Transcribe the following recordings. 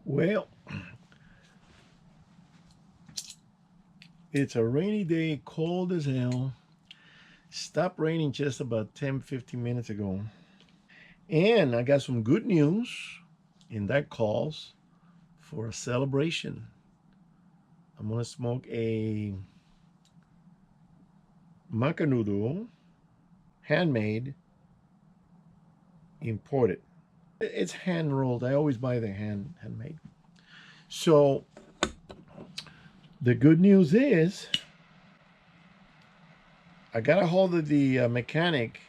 Well, it's a rainy day, cold as hell. Stopped raining just about 10, 15 minutes ago. And I got some good news, and that calls for a celebration. I'm going to smoke a macanudo, handmade, imported. It's hand rolled. I always buy the handmade. So the good news is I got a hold of the mechanic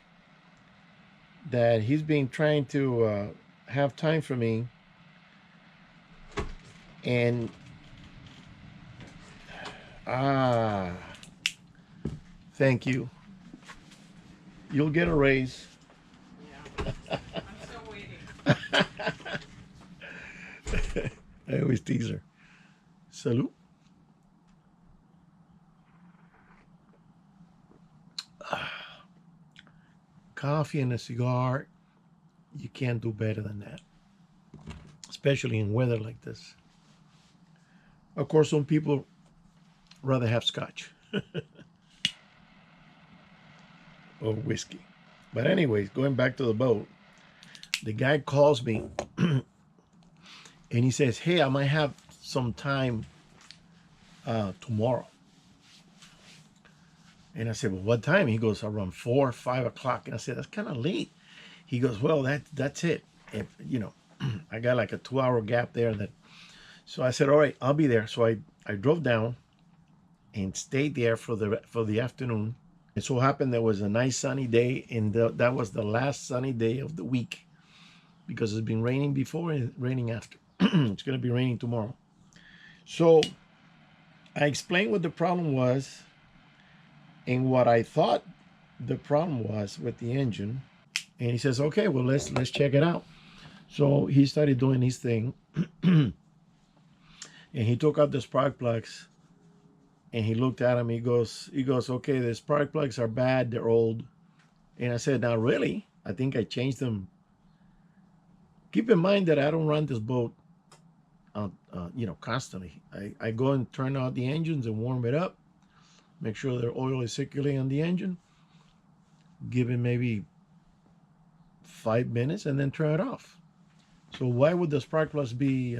that he's been trying to have time for me, and ah, thank you. You'll get a raise. Yeah, I'm still waiting. I always tease her. Salute. Coffee and a cigar, you can't do better than that, especially in weather like this. Of course, some people rather have scotch or whiskey. But anyways, going back to the boat, the guy calls me and he says, "Hey, I might have some time tomorrow." And I said, "Well, what time?" He goes, "Around 4 or 5 o'clock." And I said, "That's kind of late." He goes, "Well, that's it. If I got like a 2 hour gap there." So I said, "All right, I'll be there." So I drove down and stayed there for the afternoon. It so happened there was a nice sunny day, and that was the last sunny day of the week because it's been raining before and raining after. It's going to be raining tomorrow. So I explained what the problem was and what I thought the problem was with the engine. And he says, "Okay, well, let's check it out." So he started doing his thing, and he took out the spark plugs, and he looked at them. He goes, "Okay, the spark plugs are bad. They're old." And I said, "Now, really? I think I changed them." Keep in mind that I don't run this boat, constantly. I go and turn out the engines and warm it up, make sure the oil is circulating on the engine, give it maybe 5 minutes, and then turn it off. So why would the spark plugs be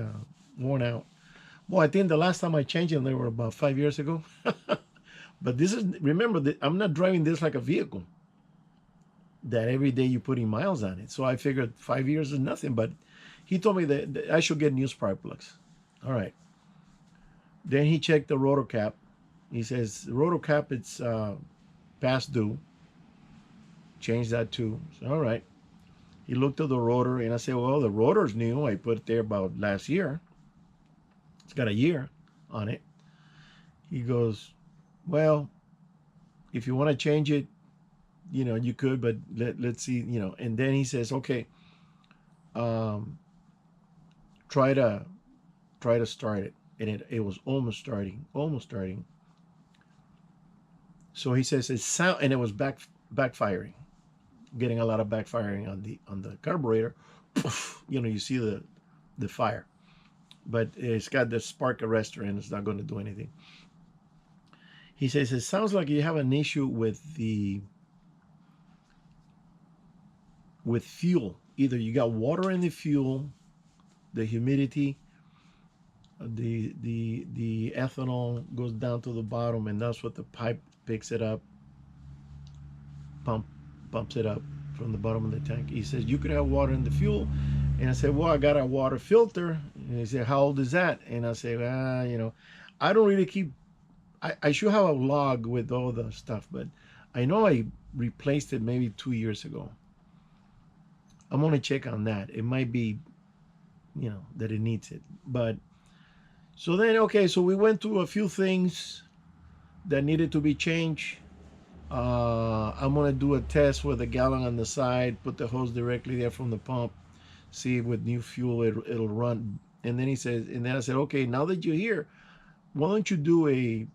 worn out? Well, I think the last time I changed them, they were about 5 years ago. But this is, remember that I'm not driving this like a vehicle that every day you're putting miles on it. So I figured 5 years is nothing. But he told me that I should get new spark plugs. All right. Then he checked the rotor cap. He says the rotor cap, it's past due. Change that too. So, all right. He looked at the rotor, and I said, "Well, the rotor's new. I put it there about last year. It's got a year on it." He goes, "Well, if you want to change it, you could, but let's see, And then he says, "Okay, um, try to start it." And it was almost starting. So he says it sound, and it was backfiring, getting a lot of backfiring on the carburetor. You see the fire, but it's got the spark arrestor, and it's not going to do anything. He says it sounds like you have an issue with fuel. Either you got water in the fuel, the humidity, the ethanol goes down to the bottom, and that's what the pipe picks it up, pumps it up from the bottom of the tank. He says you could have water in the fuel, and I said, "Well, I got a water filter." And he said, "How old is that?" And I said, I don't really keep. I should have a log with all the stuff, but I know I replaced it maybe 2 years ago. I'm gonna check on that. It might be, that it needs it. But so then, okay, so we went through a few things that needed to be changed. I'm gonna do a test with a gallon on the side, put the hose directly there from the pump, see if with new fuel it'll run. And then he says, and then I said, "Okay, now that you're here, why don't you do a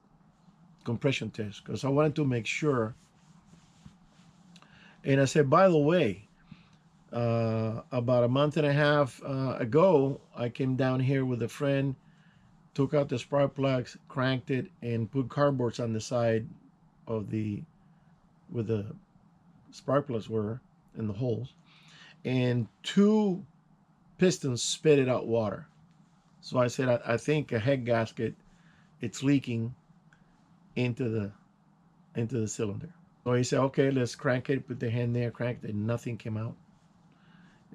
compression test?" Because I wanted to make sure. And I said, "By the way, About a month and a half ago, I came down here with a friend, took out the spark plugs, cranked it, and put cardboards on the side of the where the spark plugs were in the holes, and two pistons spitted out water. So I said, I think a head gasket, it's leaking into the cylinder. So he said, okay, let's crank it. Put the hand there, cranked it. Nothing came out.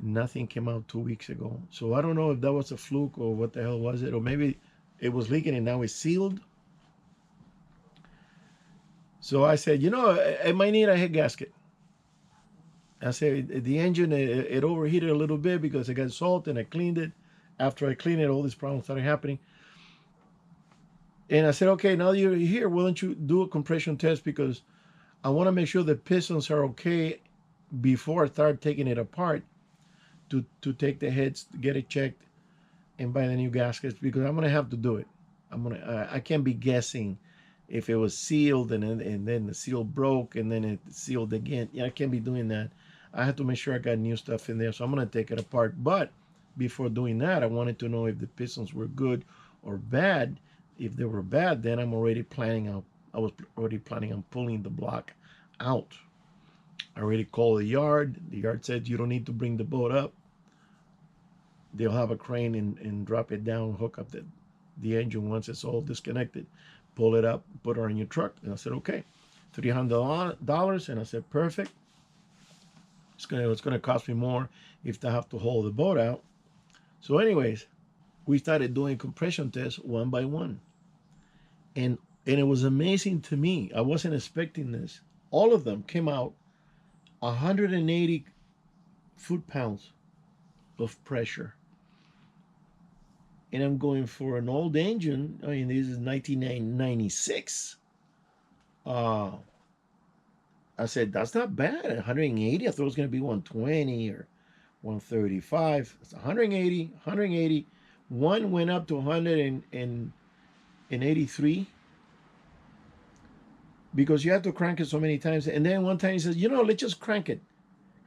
Nothing came out 2 weeks ago. So I don't know if that was a fluke or what the hell was it, or maybe it was leaking and now it's sealed. So I said, I might need a head gasket. I said the engine it overheated a little bit because I got salt and I cleaned it. After I cleaned it, all these problems started happening. And I said, okay, now you're here, why don't you do a compression test, because I want to make sure the pistons are okay before I start taking it apart to take the heads, get it checked, and buy the new gaskets, because I'm gonna have to do it. I can't be guessing if it was sealed and then the seal broke and then it sealed again. Yeah, I can't be doing that. I have to make sure I got new stuff in there, so I'm gonna take it apart. But before doing that, I wanted to know if the pistons were good or bad. If they were bad, then I was already planning on pulling the block out. I already called the yard. The yard said you don't need to bring the boat up. They'll have a crane and drop it down, hook up the engine once it's all disconnected, pull it up, put it on your truck. And I said, okay, $300. And I said, perfect. It's gonna cost me more if I have to haul the boat out. So anyways, we started doing compression tests one by one. And it was amazing to me. I wasn't expecting this. All of them came out 180 foot-pounds of pressure. And I'm going for an old engine. I mean, this is 1996. I said, that's not bad. 180. I thought it was going to be 120 or 135. It's 180, 180. One went up to 183 because you have to crank it so many times. And then one time he says, let's just crank it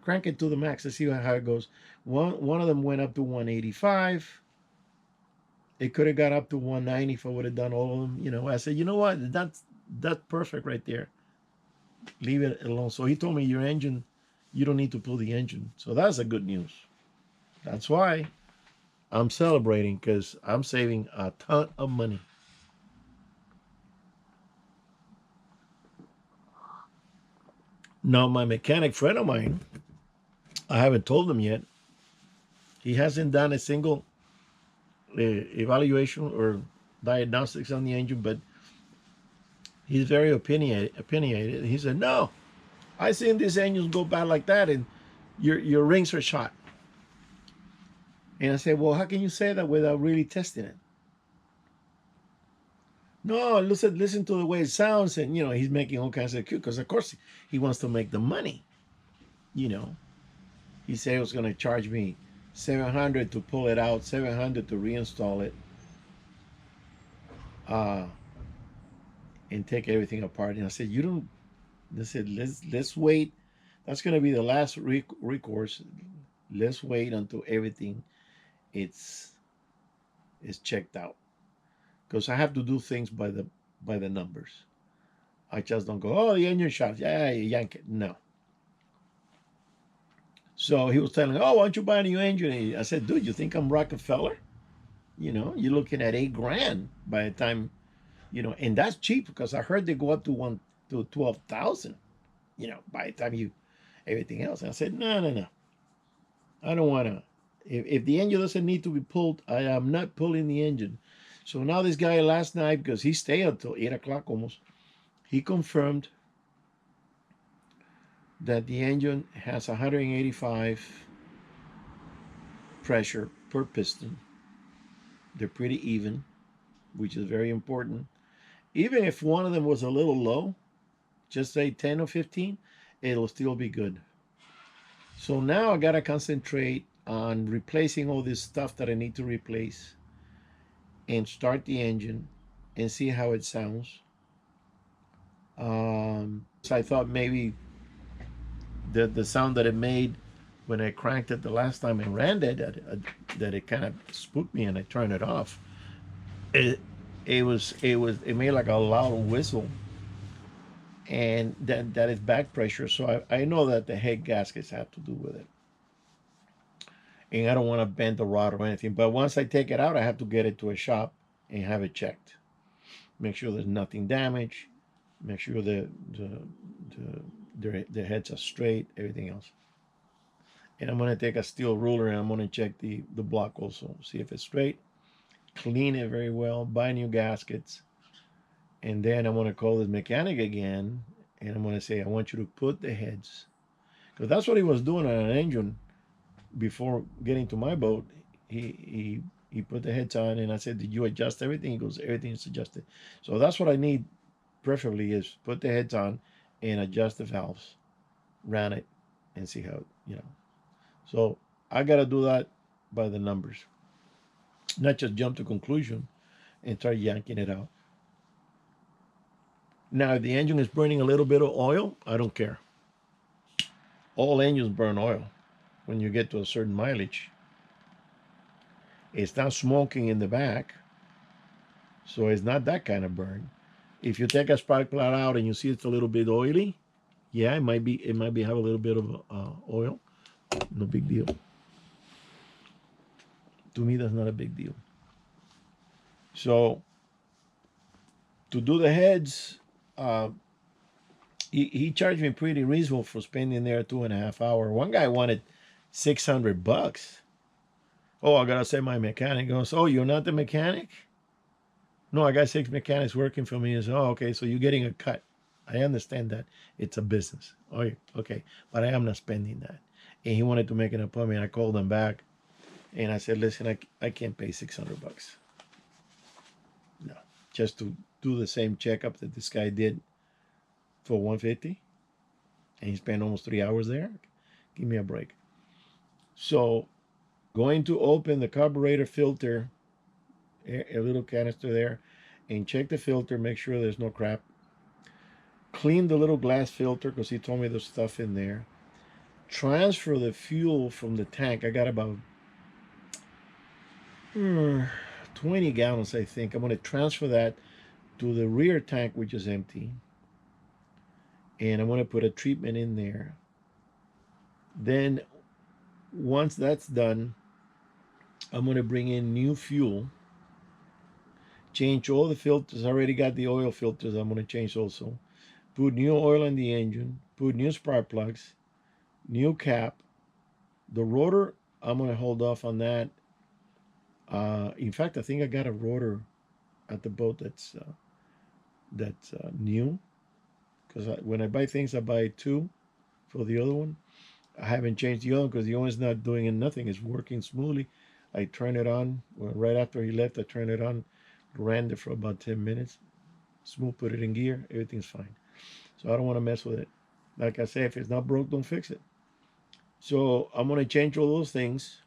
to the max. Let's see how it goes. One of them went up to 185. It could have got up to 190 if I would have done all of them. I said, you know what? That's perfect right there. Leave it alone. So he told me your engine, you don't need to pull the engine. So that's a good news. That's why I'm celebrating, because I'm saving a ton of money. Now, my mechanic friend of mine, I haven't told him yet. He hasn't done a single evaluation or diagnostics on the engine, but he's very opinionated. He said, no, I seen these engines go bad like that, and your rings are shot. And I said, well, how can you say that without really testing it? No, listen to the way it sounds. And, he's making all kinds of cute, because, of course, he wants to make the money. He said he was going to charge me $700 to pull it out, $700 to reinstall it, and take everything apart. And I said, let's wait. That's going to be the last recourse. Let's wait until everything is checked out, because I have to do things by the numbers. I just don't go, oh, the engine shot, yeah, you yank it. No. So he was telling, oh, why don't you buy a new engine? I said, dude, you think I'm Rockefeller? You're looking at $8,000 by the time, and that's cheap, because I heard they go up to 12,000, by the time everything else. And I said, no. I don't want to. If the engine doesn't need to be pulled, I am not pulling the engine. So now this guy last night, because he stayed until 8 o'clock almost, he confirmed that the engine has 185 pressure per piston. They're pretty even, which is very important. Even if one of them was a little low, just say 10 or 15, it'll still be good. So now I got to concentrate on replacing all this stuff that I need to replace, and start the engine and see how it sounds. So I thought maybe the sound that it made when I cranked it the last time and ran that it kind of spooked me and I turned it off. It it made like a loud whistle, and that is back pressure. So I know that the head gaskets have to do with it, and I don't want to bend the rod or anything. But once I take it out, I have to get it to a shop and have it checked. Make sure there's nothing damaged. Make sure the heads are straight. Everything else. And I'm going to take a steel ruler and I'm going to check the block also. See if it's straight. Clean it very well. Buy new gaskets. And then I'm going to call this mechanic again. And I'm going to say, I want you to put the heads. Because that's what he was doing on an engine before getting to my boat. He put the heads on and I said, did you adjust everything? He goes, everything is adjusted. So that's what I need preferably is put the heads on and adjust the valves. Ran it and see how, So I got to do that by the numbers. Not just jump to conclusion and start yanking it out. Now, if the engine is burning a little bit of oil, I don't care. All engines burn oil when you get to a certain mileage. It's not smoking in the back, so it's not that kind of burn. If you take a spark plug out and you see it's a little bit oily, yeah, it might be have a little bit of oil. No big deal. To me, that's not a big deal. So to do the heads, he charged me pretty reasonable for spending there 2.5 hours. One guy wanted $600. Oh, I gotta say my mechanic goes, oh, you're not the mechanic? No, I got 6 mechanics working for me. And so, oh, okay, so you're getting a cut. I understand that. It's a business. Oh, okay, but I am not spending that. And he wanted to make an appointment. I called him back and I said, listen, I can't pay $600. No, just to do the same checkup that this guy did for $150, and he spent almost 3 hours there. Give me a break. So going to open the carburetor filter, a little canister there, and check the filter, make sure there's no crap. Clean the little glass filter because he told me there's stuff in there. Transfer the fuel from the tank. I got about 20 gallons, I think. I'm going to transfer that to the rear tank, which is empty. And I'm going to put a treatment in there. Then once that's done, I'm going to bring in new fuel. Change all the filters. I already got the oil filters. I'm going to change also. Put new oil in the engine. Put new spark plugs. New cap. The rotor, I'm going to hold off on that. In fact, I think I got a rotor at the boat that's new. Because when I buy things, I buy 2 for the other one. I haven't changed the other one because the other one's not doing nothing. It's working smoothly. I turn it on. Well, right after he left, I turned it on. Ran it for about 10 minutes. Smooth, put it in gear. Everything's fine. So I don't want to mess with it. Like I say, if it's not broke, don't fix it. So I'm going to change all those things.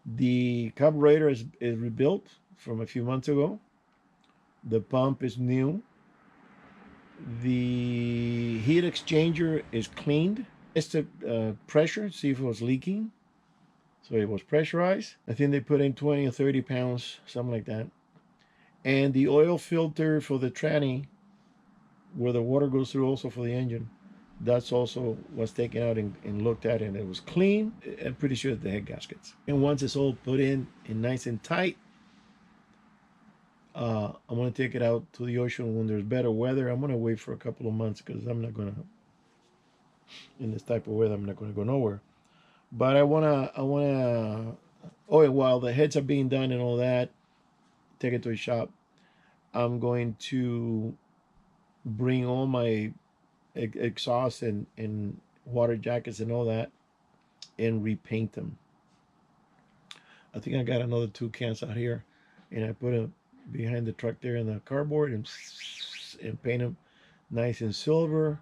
The carburetor is rebuilt from a few months ago. The pump is new. The heat exchanger is cleaned. It's the pressure, see if it was leaking. So it was pressurized. I think they put in 20 or 30 pounds, something like that. And the oil filter for the tranny, where the water goes through also for the engine, that's also was taken out and looked at, and it was clean. I'm pretty sure it's the head gaskets. And once it's all put in and nice and tight, I'm going to take it out to the ocean when there's better weather. I'm going to wait for a couple of months because I'm not going to, in this type of weather, I'm not going to go nowhere. But I want to, oh, and while the heads are being done and all that, take it to a shop. I'm going to bring all my exhaust and water jackets and all that and repaint them. I think I got another 2 cans out here, and I put them behind the truck there in the cardboard and paint them nice and silver.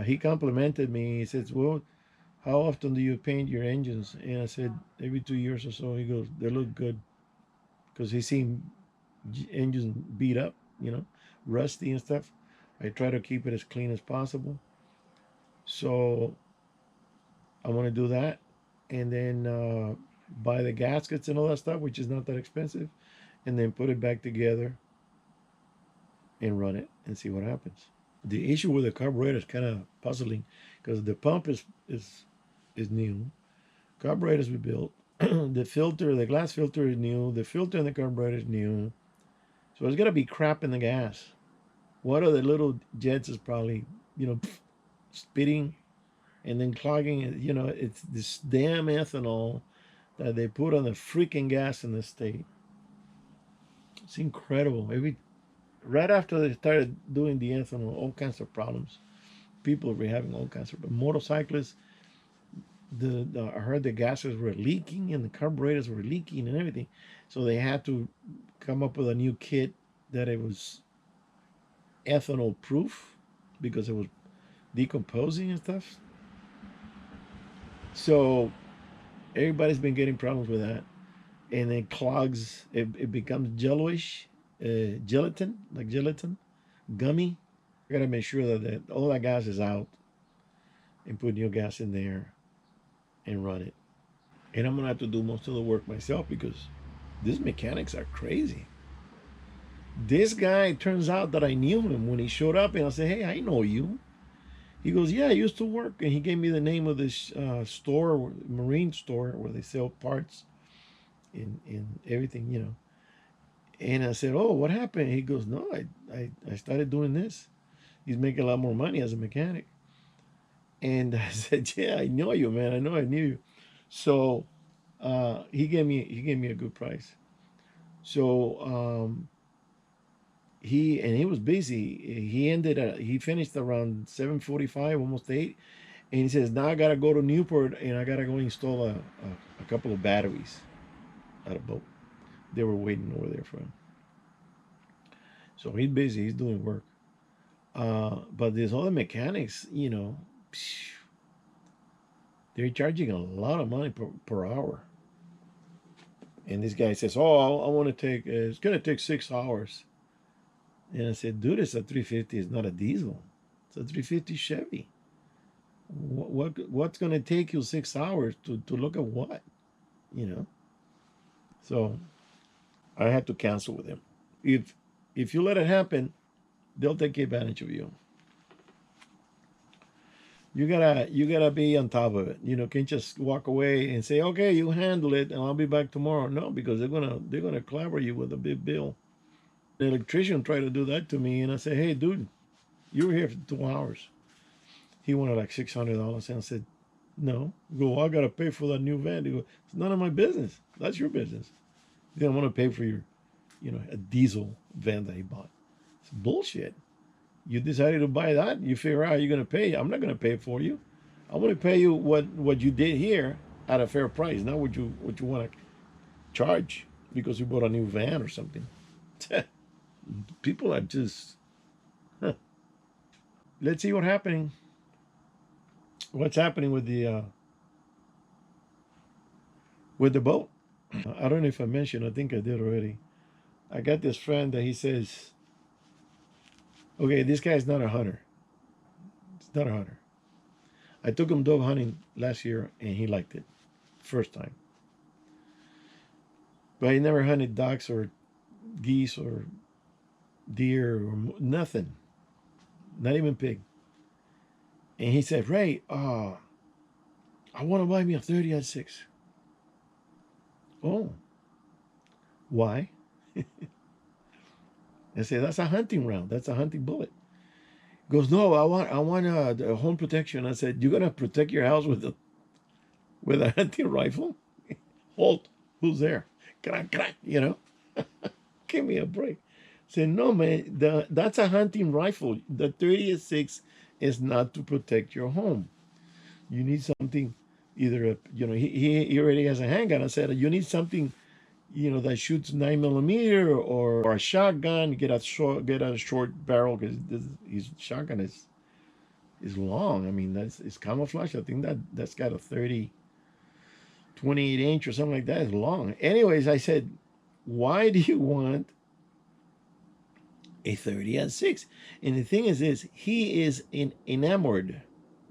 He complimented me. He says, well, how often do you paint your engines? And I said, every 2 years or so. He goes, they look good. Because he seen engines beat up, rusty and stuff. I try to keep it as clean as possible. So I want to do that, and then buy the gaskets and all that stuff, which is not that expensive, and then put it back together and run it and see what happens. The issue with the carburetor is kind of puzzling because the pump is new. Carburetors we built. The filter, the glass filter is new. The filter in the carburetor is new. So it's gonna be crap in the gas. One of the little jets is probably, spitting and then clogging it. It's this damn ethanol that they put on the freaking gas in the state. It's incredible. Maybe right after they started doing the ethanol, all kinds of problems. People were having all kinds of motorcyclists. I heard the gases were leaking and the carburetors were leaking and everything. So they had to come up with a new kit that it was ethanol proof because it was decomposing and stuff. So everybody's been getting problems with that. And it clogs, it becomes jelloish, gelatin, like gelatin, gummy. I gotta make sure that all that gas is out and put new gas in there and run it. And I'm gonna have to do most of the work myself because these mechanics are crazy. This guy, turns out that I knew him when he showed up, and I said, "Hey, I know you." He goes, "Yeah, I used to work," and he gave me the name of this store, marine store, where they sell parts and everything. And I said, "Oh, what happened?" He goes, "No, I started doing this." He's making a lot more money as a mechanic. And I said, "Yeah, I know you, man. I knew you." So he gave me a good price. So he was busy. He finished around 7:45, almost 8, and he says, "Now I gotta go to Newport and I gotta go install a couple of batteries at a boat." They were waiting over there for him. So he's busy. He's doing work. But there's other mechanics, they're charging a lot of money per hour. And this guy says, "Oh, I want to take. It's gonna take 6 hours." And I said, "Dude, it's a 350. It's not a diesel. It's a 350 Chevy. What's gonna take you 6 hours to look at what? You know?" So I had to cancel with him. If you let it happen, they'll take advantage of you. You gotta be on top of it. Can't just walk away and say, "Okay, you handle it, and I'll be back tomorrow." No, because they're gonna clobber you with a big bill. The electrician tried to do that to me, and I said, "Hey, dude, you were here for 2 hours." He wanted like $600, and I said, "No." Go, "I gotta pay for that new van." He go, "It's none of my business. That's your business." He didn't want to pay for a diesel van that he bought. It's bullshit. You decided to buy that. You figure out how you're gonna pay. I'm not gonna pay for you. I want to pay you what you did here at a fair price, not what you want to charge because you bought a new van or something. People are just. Huh. Let's see what's happening with the boat. I don't know if I mentioned. I think I did already. I got this friend that he says, "Okay, this guy is not a hunter. It's not a hunter." I took him dove hunting last year, and he liked it, first time. But he never hunted ducks or geese or deer or nothing, not even pig. And he said, "Ray, I want to buy me a 30-06. "Oh, why?" I said, "That's a hunting round. That's a hunting bullet." He goes, "No, I want a home protection." I said, "You're gonna protect your house with a hunting rifle?" Halt! Who's there? Crack, crack. Give me a break. I said, "No, man. That's a hunting rifle. The 30-06 is not to protect your home. You need something, either he already has a handgun." I said, "You need something, that shoots 9 millimeter or a shotgun. Get a short barrel because his shotgun is long. I mean, it's camouflage. I think that's got a 28 inch or something like that. It's long." Anyways, I said, "Why do you want a 30-06? And the thing is this: he is enamored.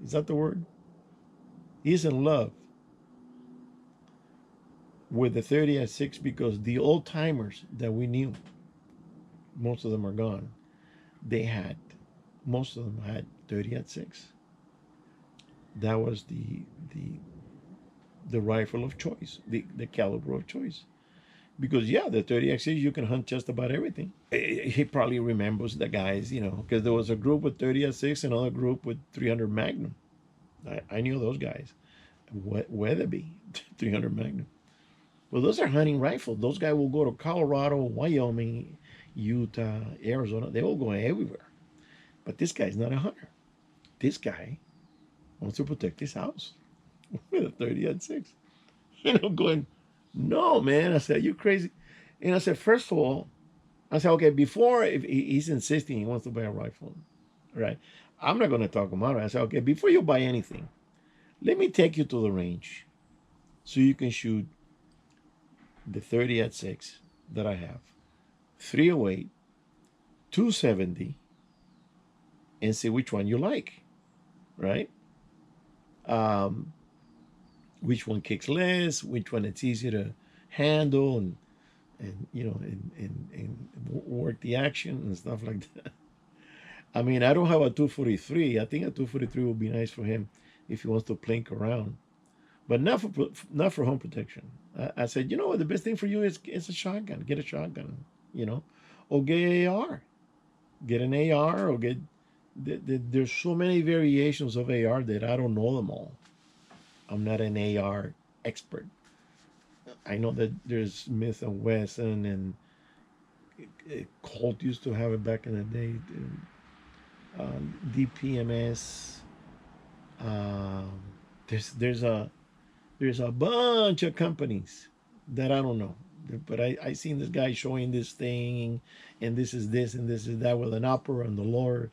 Is that the word? He's in love with the 30-06 because the old timers that we knew, most of them are gone. They had, most of them had 30-06. That was the rifle of choice, the caliber of choice. Because yeah, the 30-06 you can hunt just about everything. He probably remembers the guys, because there was a group with 30-06, another group with 300 Magnum. I knew those guys. Weatherby, 300 Magnum. Well, those are hunting rifles. Those guys will go to Colorado, Wyoming, Utah, Arizona. They will go everywhere. But this guy's not a hunter. This guy wants to protect his house with a 30-06. Going, no, man. I said, you crazy. And I said, first of all, I said, okay, before, if he's insisting he wants to buy a rifle, right? I'm not going to talk him out. I said, okay, before you buy anything, let me take you to the range so you can shoot the 30-06 that I have, 308, 270, and see which one you like, right? Which one kicks less, which one it's easier to handle, and work the action and stuff like that. I mean, I don't have a 243. I think a 243 would be nice for him if he wants to plink around, but not for home protection. I said, what, the best thing for you is a shotgun. Get a shotgun, or get AR. Get an AR or get. There's so many variations of AR that I don't know them all. I'm not an AR expert. I know that there's Smith and Wesson, and Colt used to have it back in the day. DPMS. Um, there's a bunch of companies that I don't know, but I seen this guy showing this thing, and this is this and this is that with an upper and the lower,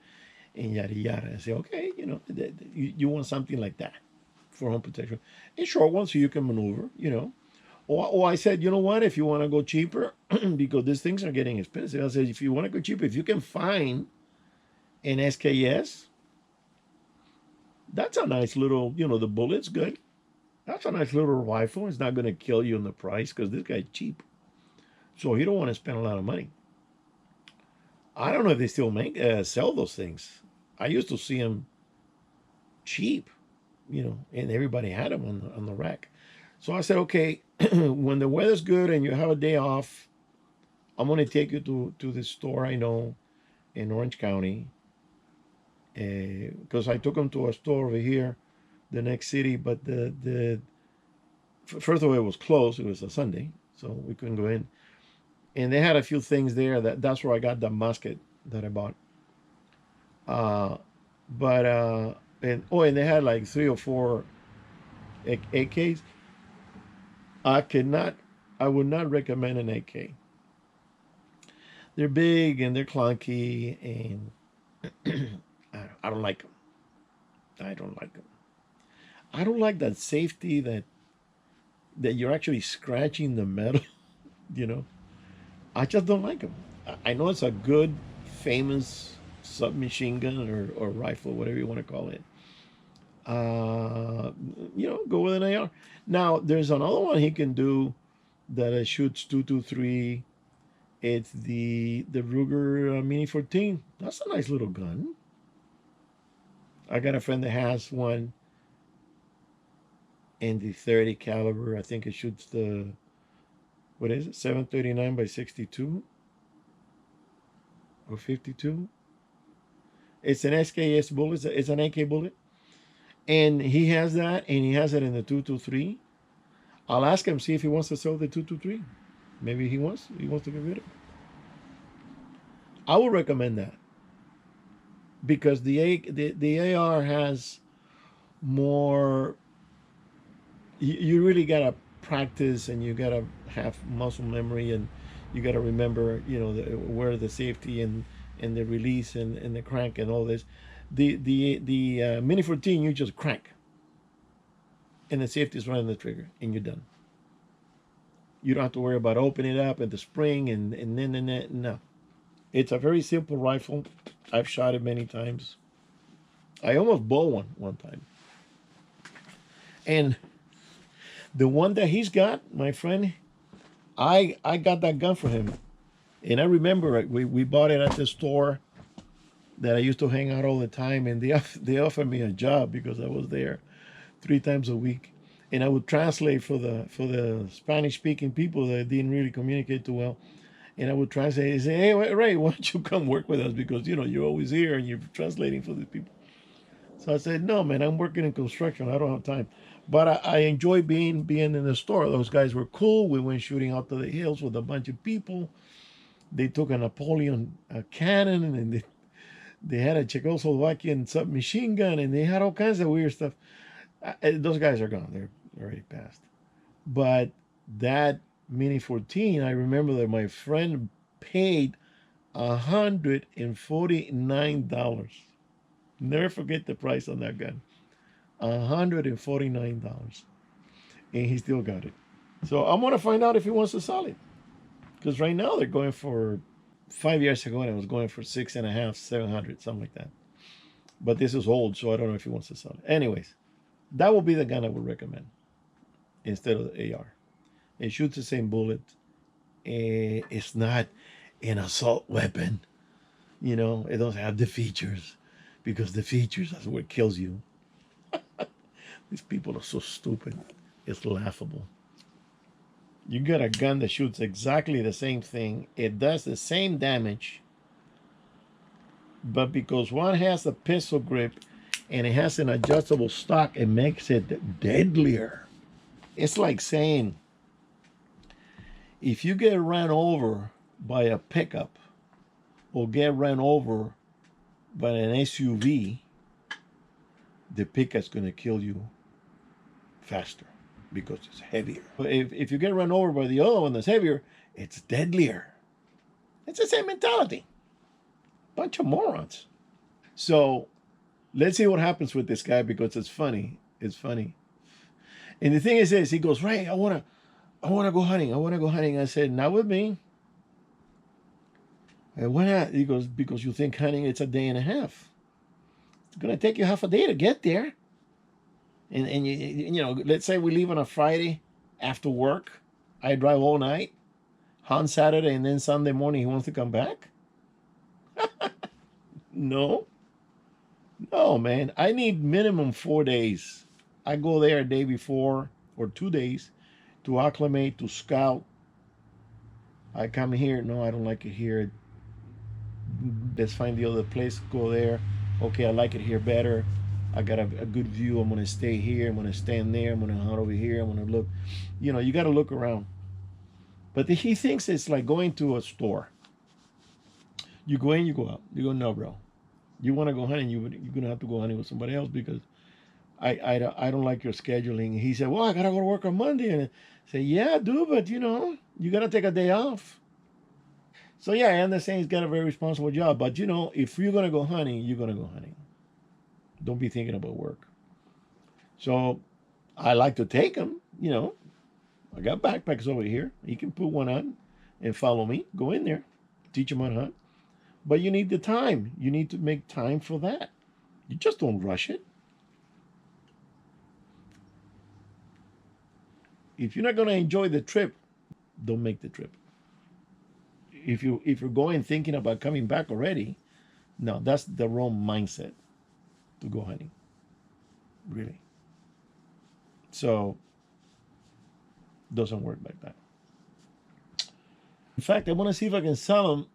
and yada yada. I say, okay, you want something like that for home protection, a short one so you can maneuver. Or I said, you know what, if you want to go cheaper, because these things are getting expensive, I said, if you want to go cheaper, if you can find an SKS, that's a nice little, the bullet's good. That's a nice little rifle. It's not going to kill you in the price because this guy's cheap. So you don't want to spend a lot of money. I don't know if they still sell those things. I used to see them cheap, and everybody had them on the rack. So I said, okay, when the weather's good and you have a day off, I'm going to take you to this store I know in Orange County. Because I took him to a store over here, the next city, but first of all, it was closed. It was a Sunday, so we couldn't go in. And they had a few things there. That's where I got the musket that I bought. And they had like 3 or 4 AKs. I would not recommend an AK. They're big and they're clunky, and I don't like them. I don't like them. I don't like that safety that you're actually scratching the metal. I just don't like them. I know it's a good, famous submachine gun or rifle, whatever you want to call it. Go with an AR. Now, there's another one he can do that shoots 223. It's the Ruger Mini 14. That's a nice little gun. I got a friend that has one in the 30 caliber. I think it shoots the, what is it, 739 by 62 or 52. It's an SKS bullet. It's an AK bullet. And he has that, and he has it in the 223. I'll ask him, see if he wants to sell the 223. Maybe he wants to get rid of it. I would recommend that, because the AR has more. You really gotta practice, and you gotta have muscle memory, and you gotta remember, where the safety and the release and the crank and all this. The Mini 14, you just crank, and the safety is right on the trigger, and you're done. You don't have to worry about opening it up and the spring and then no. It's a very simple rifle. I've shot it many times. I almost bought one time. And the one that he's got, my friend, I got that gun for him. And I remember we bought it at the store that I used to hang out all the time, and they offered me a job because I was there 3 times a week, and I would translate for the Spanish speaking people that didn't really communicate too well, and I would translate and say, "Hey, Ray, why don't you come work with us? Because you're always here and you're translating for these people." So I said, "No, man, I'm working in construction. I don't have time." But I enjoy being in the store. Those guys were cool. We went shooting out to the hills with a bunch of people. They took a Napoleon cannon, and they had a Czechoslovakian submachine gun, and they had all kinds of weird stuff. Those guys are gone. They're already passed. But that Mini 14, I remember that my friend paid $149. Never forget the price on that gun. $149. And he still got it. So I'm going to find out if he wants to sell it. Because right now they're going for, 5 years ago, and it was going for 6.5, 700, something like that. But this is old, so I don't know if he wants to sell it. Anyways, that would be the gun I would recommend instead of the AR. It shoots the same bullet. It's not an assault weapon. It doesn't have the features, because the features is what kills you. These people are so stupid. It's laughable. You get a gun that shoots exactly the same thing. It does the same damage. But because one has a pistol grip and it has an adjustable stock, it makes it deadlier. It's like saying, if you get run over by a pickup or get run over by an SUV, the pickup's going to kill you faster because it's heavier. If you get run over by the other one that's heavier, it's deadlier. It's the same mentality. Bunch of morons. So let's see what happens with this guy, because it's funny. It's funny. And the thing is this, he goes, "Ray, I wanna go hunting. I wanna go hunting." I said, "Not with me." And why not? He goes, "Because you think hunting, it's a day and a half. It's gonna take you half a day to get there. And let's say we leave on a Friday after work. I drive all night, hunt Saturday, and then Sunday morning he wants to come back." No, man. I need minimum 4 days. I go there a day before or 2 days to acclimate, to scout. I come here. No, I don't like it here. Let's find the other place. Go there. Okay, I like it here better. I got a good view. I'm going to stay here. I'm going to stand there. I'm going to hunt over here. I'm going to look. You got to look around. But he thinks it's like going to a store. You go in, you go out. You go, "No, bro. You want to go hunting, you're going to have to go hunting with somebody else, because I don't like your scheduling." He said, "Well, I got to go to work on Monday." And I say, "Yeah, I do, but you got to take a day off." So yeah, I understand he's got a very responsible job. But if you're going to go hunting, you're going to go hunting. Don't be thinking about work. So I like to take him. I got backpacks over here. He can put one on and follow me. Go in there, teach him how to hunt. But you need the time. You need to make time for that. You just don't rush it. If you're not going to enjoy the trip, don't make the trip. If you're going thinking about coming back already, no, that's the wrong mindset to go hunting. Really. So doesn't work like that. In fact, I want to see if I can sell them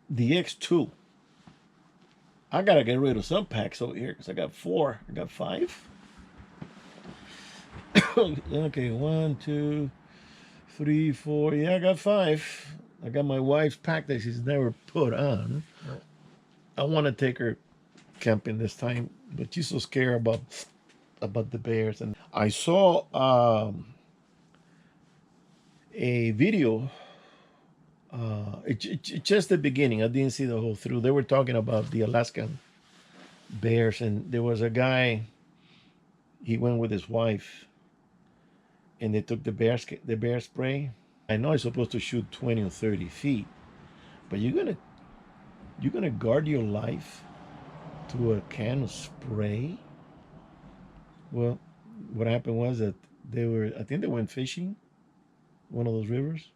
the X2. I gotta get rid of some packs over here because I got 4. I got 5. Okay, 1, 2, 3, 4. Yeah, I got 5. I got my wife's pack that she's never put on. I want to take her camping this time, but she's so scared about the bears. And I saw a video. It's just the beginning. I didn't see the whole through. They were talking about the Alaskan bears, and there was a guy. He went with his wife, and they took the bear spray. I know it's supposed to shoot 20 or 30 feet, but you're gonna guard your life to a can of spray. Well, what happened was that I think they went fishing, one of those rivers.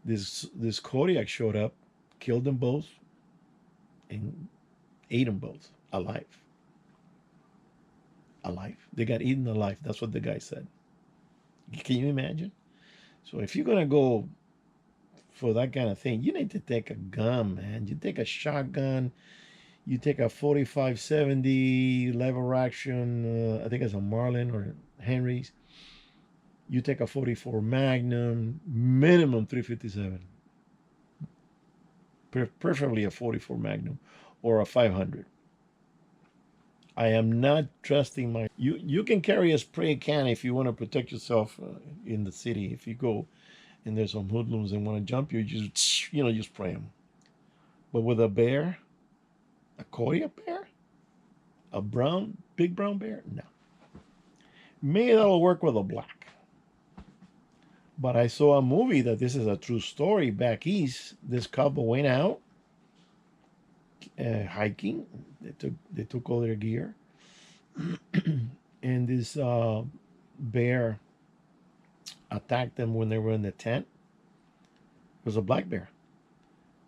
This Kodiak showed up, killed them both, and ate them both alive. Alive. They got eaten alive. That's what the guy said. Can you imagine? So if you're gonna go for that kind of thing, you need to take a gun, man. You take a shotgun. You take a 45-70 lever action. I think it's a Marlin or Henry's. You take a 44 Magnum, minimum 357. Preferably a 44 Magnum or a 500. I am not trusting my. You can carry a spray can if you want to protect yourself in the city. If you go and there's some hoodlums and want to jump you, you spray them. But with a bear, a Kodiak bear, a big brown bear, no. Maybe that'll work with a black. But I saw a movie that this is a true story back east. This couple went out hiking. They took all their gear, and this bear attacked them when they were in the tent. It was a black bear.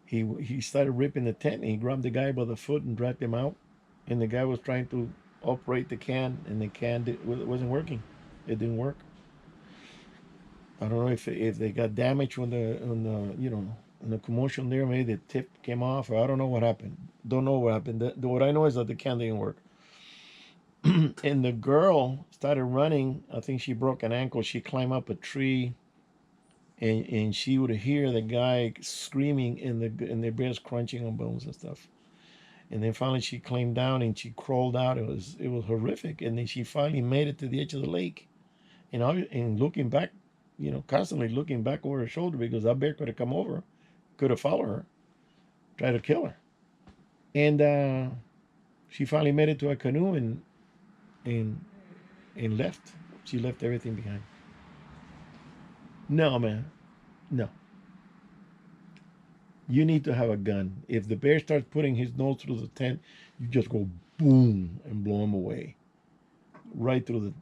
He started ripping the tent, and he grabbed the guy by the foot and dragged him out. And the guy was trying to operate the can, and the can wasn't working. It didn't work. I don't know if they got damaged when the commotion there. Maybe the tip came off, or I don't know what happened. Don't know what happened. What I know is that the can didn't work. And the girl started running. I think she broke an ankle. She climbed up a tree, and she would hear the guy screaming and the bears crunching on bones and stuff. And then finally she climbed down and she crawled out. It was horrific. And then she finally made it to the edge of the lake. And looking back, constantly looking back over her shoulder because that bear could have come over, could have followed her, tried to kill her. And she finally made it to a canoe and left. She left everything behind. No, man. No. You need to have a gun. If the bear starts putting his nose through the tent, you just go boom and blow him away. Right through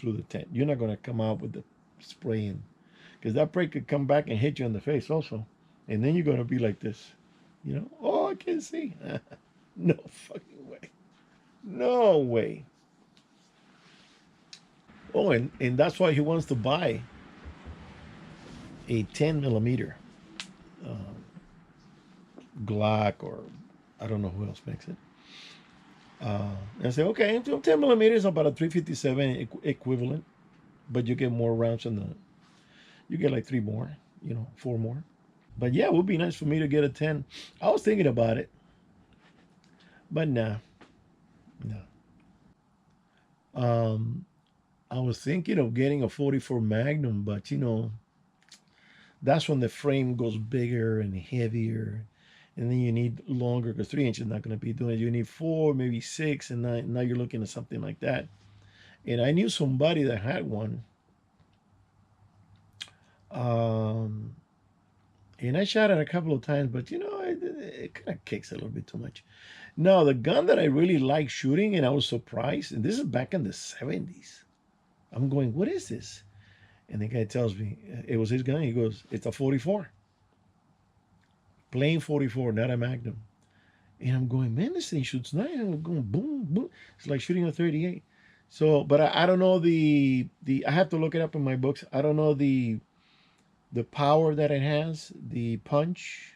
the tent. You're not gonna come out with the spraying. Because that prey could come back and hit you in the face also. And then you're gonna be like this. Oh, I can't see. No fucking way. No way. Oh, and that's why he wants to buy a 10 millimeter Glock, or I don't know who else makes it. And I say, okay, 10 millimeters, about a 357 equivalent, but you get more rounds you get like 3 more, 4 more. But yeah, it would be nice for me to get a 10. I was thinking about it, but nah. I was thinking of getting a 44 Magnum, but that's when the frame goes bigger and heavier, and then you need longer, because 3 inch is not going to be doing it. You need 4, maybe 6, and now you're looking at something like that. And I knew somebody that had one, and I shot it a couple of times, but it kind of kicks a little bit too much. Now, the gun that I really like shooting, and I was surprised, and this is back in the 70s. I'm going, what is this? And the guy tells me it was his gun. He goes, it's a 44. Plain 44, not a Magnum. And I'm going, man, this thing shoots nice. I'm going, boom, boom. It's like shooting a 38. So, but I don't know I have to look it up in my books. I don't know the power that it has, the punch,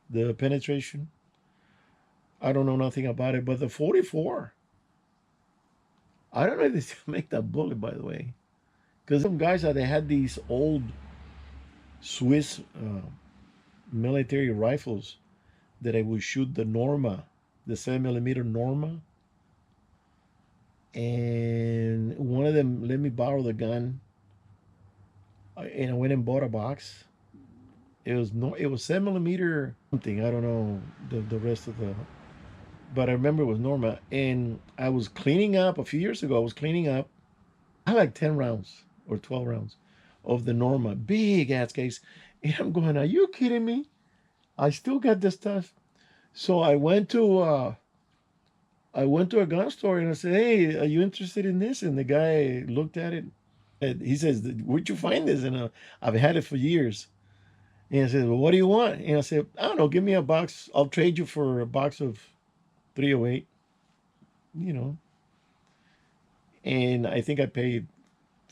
the penetration. I don't know nothing about it, but the 44, I don't know if they still make that bullet, by the way. Because some guys they had these old Swiss military rifles that I would shoot the Norma, the 7mm Norma. And one of them let me borrow the gun. And I went and bought a box. It was 7mm something. I don't know the rest of but I remember it was Norma. And I was cleaning up a few years ago. I was cleaning up. I had like 10 rounds or 12 rounds of the Norma, big ass case. And I'm going, are you kidding me? I still got this stuff. So I went to I went to a gun store and I said, "Hey, are you interested in this?" And the guy looked at it. He says, "Where'd you find this?" And I've had it for years. And I said, "Well, what do you want?" And I said, "I don't know. Give me a box. I'll trade you for a box of 308." You know, and I think I paid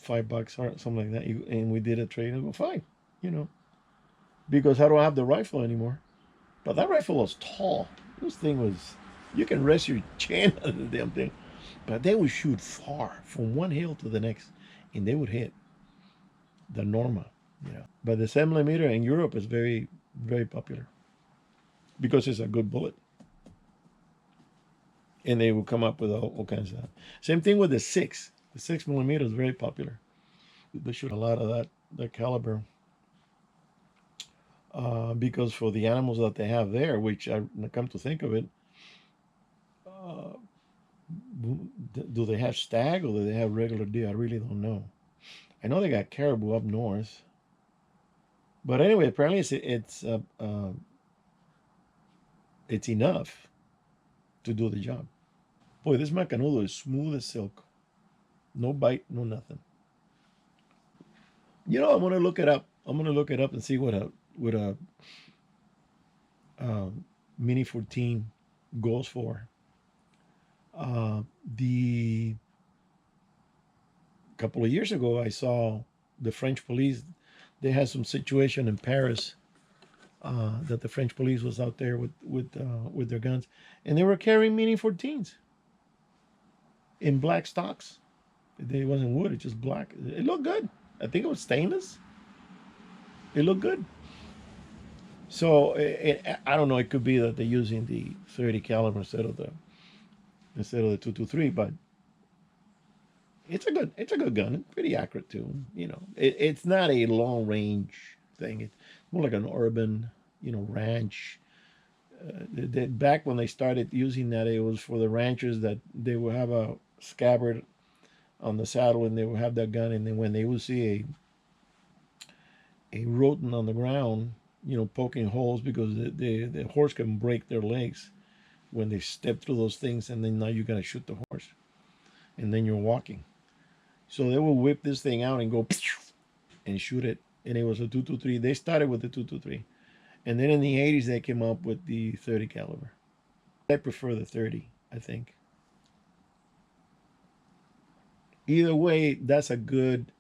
$5 or something like that. And we did a trade. I go, fine, you know, because I don't have the rifle anymore. But that rifle was tall. This thing was, you can rest your chin on the damn thing. But they would shoot far from one hill to the next, and they would hit the Norma, you know. But the 7mm in Europe is very, very popular because it's a good bullet. And they will come up with all kinds of that. Same thing with the 6. The 6mm is very popular. They shoot a lot of that caliber because for the animals that they have there, which I come to think of it, uh, do they have stag or do they have regular deer? I really don't know. I know they got caribou up north, but anyway, apparently it's enough to do the job. Boy, this macanudo is smooth as silk, no bite, no nothing. You know, I'm gonna look it up. I'm gonna look it up and see what a uh, Mini 14 goes for. The couple of years ago, I saw the French police. They had some situation in Paris that the French police was out there with their guns, and they were carrying Mini 14s in black stocks. It wasn't wood; it's just black. It looked good. I think it was stainless. It looked good. So I don't know. It could be that they're using the 30 caliber instead of the 223, but it's a good gun. It's pretty accurate too. You know, it's not a long range thing. It's more like an urban, ranch. Back when they started using that, it was for the ranchers that they would have a scabbard on the saddle and they would have that gun, and then when they would see a rodent on the ground, poking holes because the horse can break their legs when they step through those things, and then now you gotta shoot the horse, and then you're walking. So they will whip this thing out and go and shoot it. And it was a 223. They started with the 223. And then in the 80s, they came up with the 30 caliber. I prefer the 30, I think. Either way, that's a good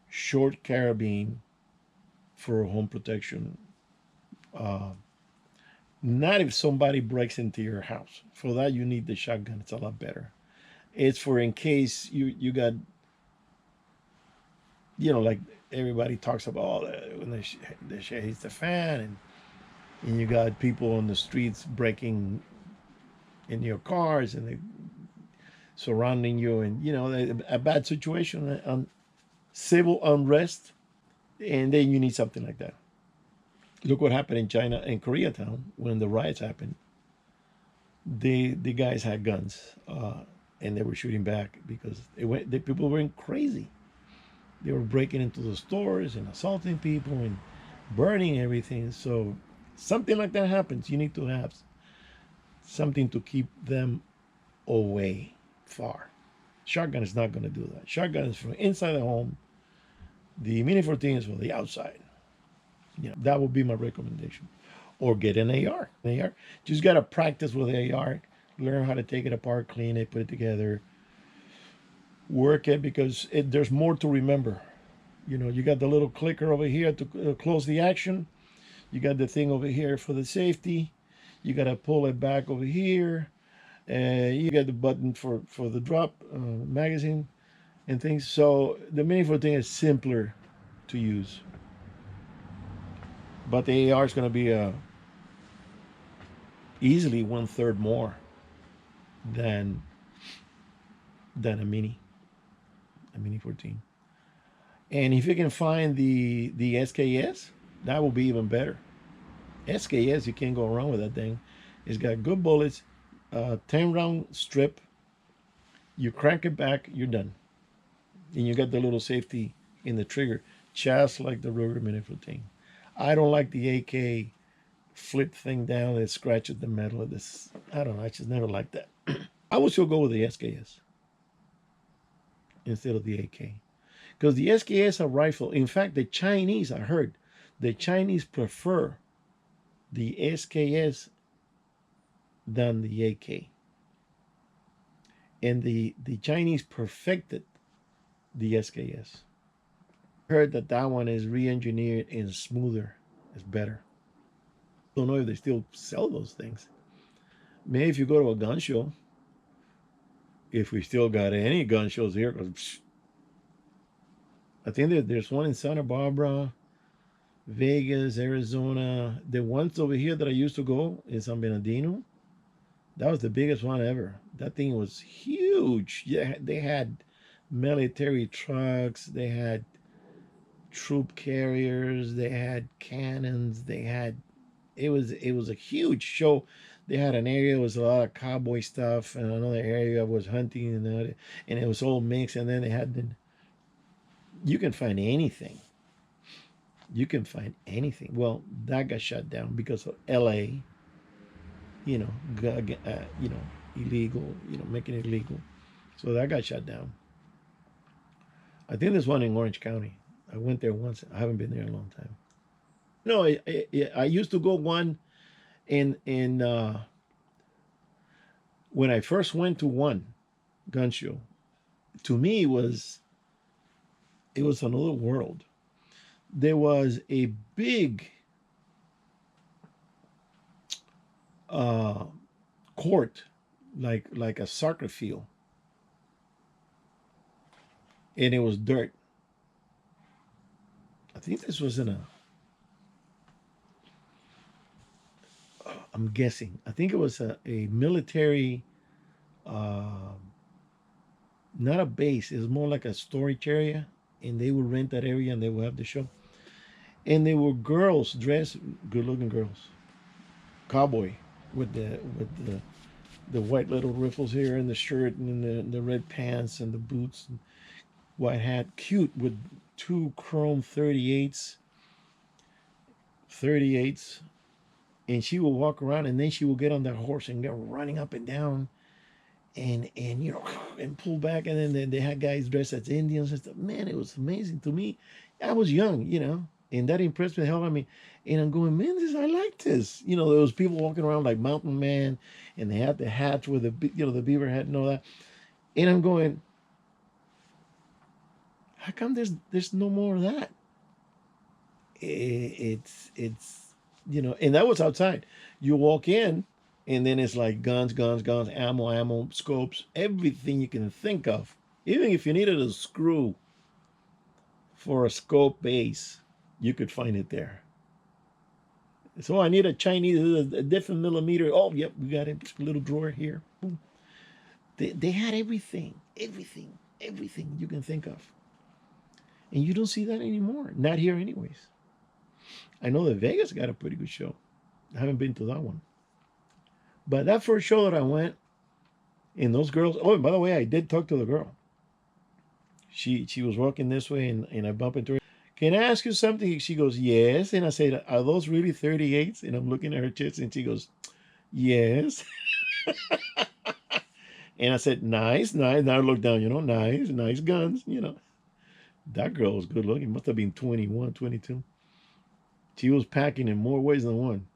short carabine for home protection. Uh, Not if somebody breaks into your house. For that, you need the shotgun. It's a lot better. It's for in case you got, like everybody talks about, when the shit hits the fan, and you got people on the streets breaking in your cars, and they surrounding you, and a bad situation, civil unrest, and then you need something like that. Look what happened in China, in Koreatown, when the riots happened. The guys had guns, and they were shooting back because the people went crazy. They were breaking into the stores and assaulting people and burning everything. So something like that happens. You need to have something to keep them away, far. Shotgun is not going to do that. Shotgun is from inside the home. The Mini 14 is for the outside. That would be my recommendation. Or get an AR. Just got to practice with AR. Learn how to take it apart, clean it, put it together, work it, because there's more to remember. You got the little clicker over here to close the action. You got the thing over here for the safety. You got to pull it back over here. You got the button for the drop magazine and things. So the Mini 14 is simpler to use. But the AR is going to be easily 1/3 more than a Mini 14. And if you can find the SKS, that will be even better. SKS, you can't go wrong with that thing. It's got good bullets, 10 round strip. You crank it back, you're done. And you got the little safety in the trigger, just like the Ruger Mini 14. I don't like the AK flip thing down. It scratches the metal of this. I don't know. I just never liked that. I would still go with the SKS instead of the AK because the SKS are rifle. In fact, the Chinese, I heard, the Chinese prefer the SKS than the AK, and the Chinese perfected the SKS. Heard that that one is re-engineered and smoother. It's better. Don't know if they still sell those things. Maybe if you go to a gun show, if we still got any gun shows here, because I think that there's one in Santa Barbara, Vegas, Arizona. The ones over here that I used to go in San Bernardino, that was the biggest one ever. That thing was huge. Yeah, they had military trucks, they had troop carriers, they had cannons, they had it was a huge show. They had an area was a lot of cowboy stuff, and another area was hunting, and it was all mixed. And then they had you can find anything. You can find anything. Well, that got shut down because of L.A. You know, illegal. Making it illegal. So that got shut down. I think there's one in Orange County. I went there once. I haven't been there in a long time. No, I used to go one in when I first went to one gun show. To me, it was another world. There was a big court, like a soccer field, and it was dirt. I think this was in a. I'm guessing. I think it was a military, not a base. It was more like a storage area, and they would rent that area and they would have the show. And there were girls dressed, good-looking girls, cowboy, with the white little riffles here and the shirt and the red pants and the boots and white hat, cute with two chrome 38s, and she will walk around, and then she will get on that horse and go running up and down, and and pull back, and then they had guys dressed as Indians and stuff. Man, it was amazing to me. I was young, and that impressed me the hell out of me. And I'm going, man, I like this. There was people walking around like mountain man, and they had the hats with the beaver hat and all that. And I'm going, how come there's no more of that? It's and that was outside. You walk in, and then it's like guns, ammo, scopes, everything you can think of. Even if you needed a screw for a scope base, you could find it there. So I need a Chinese, a different millimeter. Oh, yep, we got a little drawer here. Boom. They had everything you can think of. And you don't see that anymore. Not here anyways. I know that Vegas got a pretty good show. I haven't been to that one. But that first show that I went, and those girls, oh, and by the way, I did talk to the girl. She was walking this way, and I bumped into her. Can I ask you something? She goes, yes. And I said, are those really 38s? And I'm looking at her tits, and she goes, yes. And I said, nice. Now I look down, nice guns, That girl was good looking. Must have been 21, 22. She was packing in more ways than one.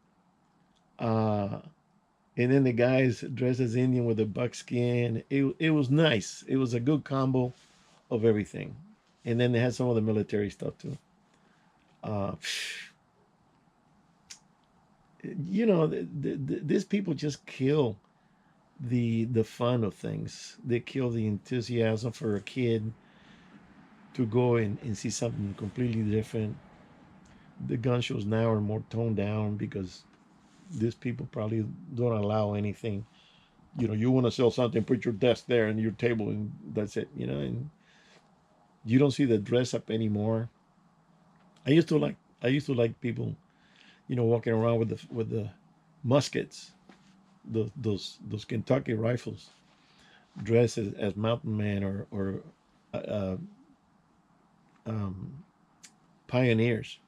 And then the guys dressed as Indian with the buckskin. It was nice. It was a good combo of everything. And then they had some of the military stuff too. These people just kill the fun of things. They kill the enthusiasm for a kid to go and see something completely different. The gun shows now are more toned down because these people probably don't allow anything. You want to sell something, put your desk there and your table, and that's it. And you don't see the dress up anymore. I used to like people, walking around with the muskets, those Kentucky rifles, dressed as mountain man or pioneers.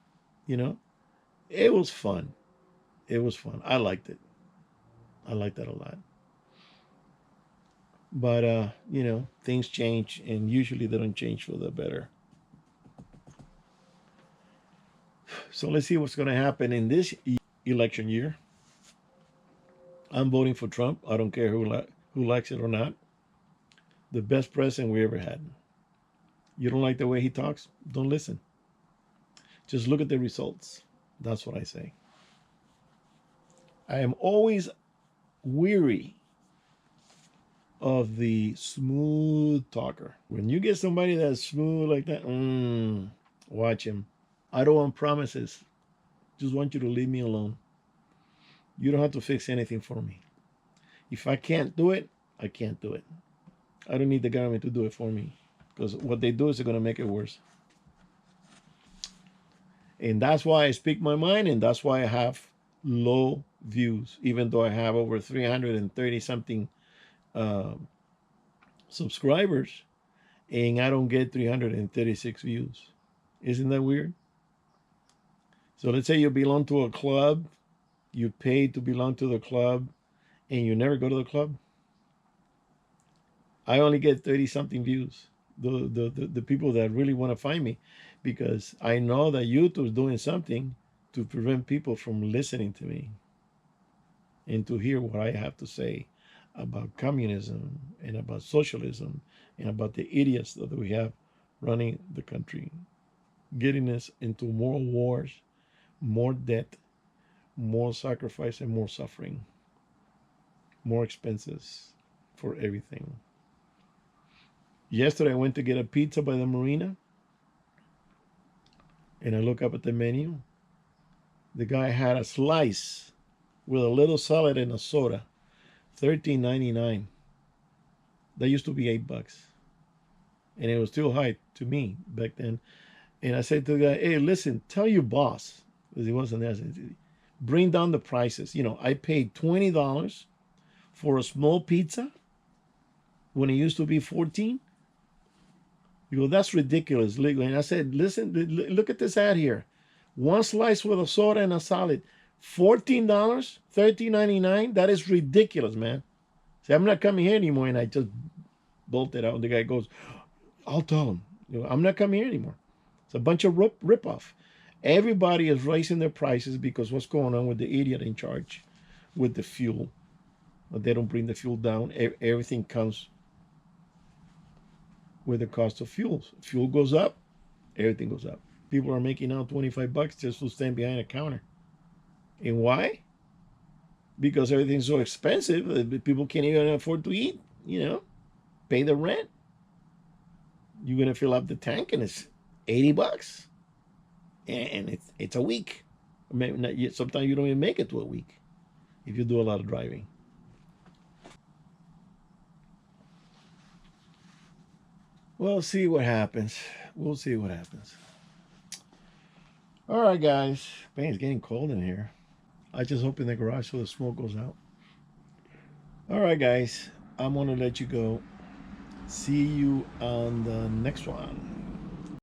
It was fun. It was fun. I liked it. I liked that a lot. But things change, and usually they don't change for the better. So let's see what's going to happen in this election year. I'm voting for Trump. I don't care who likes it or not. The best president we ever had. You don't like the way he talks? Don't listen. Just look at the results. That's what I say. I am always weary of the smooth talker. When you get somebody that's smooth like that, watch him. I don't want promises. Just want you to leave me alone. You don't have to fix anything for me. If I can't do it, I can't do it. I don't need the government to do it for me, because what they do is they're going to make it worse. And that's why I speak my mind, and that's why I have low views, even though I have over 330 something subscribers, and I don't get 336 views. Isn't that weird? So let's say you belong to a club, you pay to belong to the club, and you never go to the club. I only get 30 something views. The people that really want to find me, because I know that YouTube is doing something to prevent people from listening to me and to hear what I have to say about communism and about socialism and about the idiots that we have running the country, getting us into more wars, more debt, more sacrifice, and more suffering, more expenses for everything. Yesterday I went to get a pizza by the marina, and I look up at the menu. The guy had a slice with a little salad and a soda, $13.99. That used to be $8, and it was still high to me back then. And I said to the guy, "Hey, listen, tell your boss," because he wasn't there, "bring down the prices. I paid $20 for a small pizza when it used to be 14. You go, that's ridiculous, legally." And I said, "Listen, look at this ad here. One slice with a soda and a salad, $14, $13.99. That is ridiculous, man." See, I'm not coming here anymore. And I just bolted out. And the guy goes, "I'll tell him. I'm not coming here anymore." It's a bunch of rip-off. Everybody is raising their prices because what's going on with the idiot in charge with the fuel. They don't bring the fuel down. Everything comes with the cost of fuels. Fuel goes up, everything goes up. People are making now $25 just to stand behind a counter. And why? Because everything's so expensive that people can't even afford to eat, pay the rent. You're going to fill up the tank and it's $80. And it's a week. Maybe not yet. Sometimes you don't even make it to a week if you do a lot of driving. We'll see what happens. We'll see what happens. All right, guys. Man, it's getting cold in here. I just opened the garage so the smoke goes out. All right, guys. I'm going to let you go. See you on the next one.